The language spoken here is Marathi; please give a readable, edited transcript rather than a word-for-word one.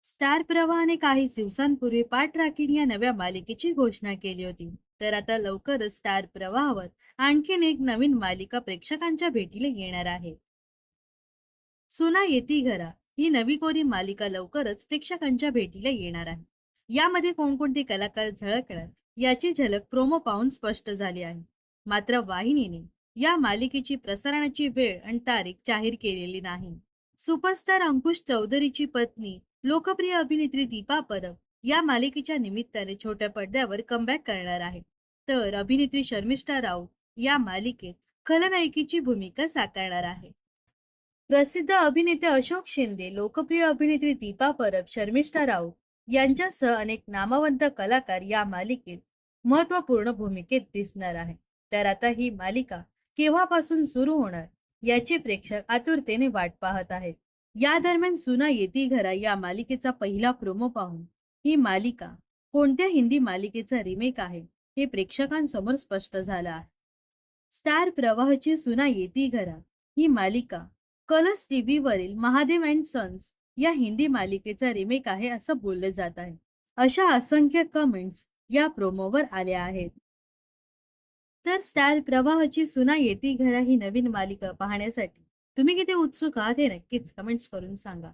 स्टार प्रवाहाने काही दिवसांपूर्वी पाठ राखीण या नव्या मालिकेची घोषणा केली होती. तर आता लवकरच स्टार प्रवाहावर आणखीन एक नवीन मालिका प्रेक्षकांच्या भेटीला येणार आहे. सुना येती घरा ही नवी कोरी मालिका लवकरच प्रेक्षकांच्या भेटीला येणार आहे. यामध्ये कोणकोणते कलाकार झळकणार याची झलक प्रोमो पाहून स्पष्ट झाली आहे. मात्र वाहिनीने या मालिकेची प्रसारणाची वेळ आणि तारीख जाहीर केलेली नाही. सुपरस्टार अंकुश चौधरीची पत्नी लोकप्रिय अभिनेत्री दीपा परब या मालिकेच्या निमित्ताने छोट्या पडद्यावर कमबॅक करणार आहे. तर अभिनेत्री शर्मिष्ठा राऊत या मालिकेत खलनायिकेची भूमिका साकारणार आहे. प्रसिद्ध अभिनेते अशोक शिंदे, लोकप्रिय अभिनेत्री दीपा परब, शर्मिष्ठा राऊत यांच्यासह अनेक नामवंत कलाकार या मालिकेत महत्त्वपूर्ण भूमिकेत दिसणार आहे. तर आता ही मालिका केव्हापासून सुरू होणार याची प्रेक्षक आतुरतेने वाट पाहत आहेत. या दरम्यान सुना येती घरा या मालिकेचा पहिला प्रोमो पाहून ही मालिका कोणत्या हिंदी मालिकेचा रिमेक आहे हे प्रेक्षकांसमोर स्पष्ट झालं आहे. स्टार प्रवाहची सुना येती घरा ही मालिका कलर्स टीव्ही वरील महादेव अँड सन्स या हिंदी मालिकेचा रिमेक आहे असं बोलले जात आहे. अशा असंख्य कमेंट्स या प्रोमोवर आल्या आहेत. तर स्टार प्रवाहाची सुना येती घरा ही नवीन मालिका पाहण्यासाठी तुम्ही किती उत्सुक आहात हे नक्कीच कमेंट्स करून सांगा.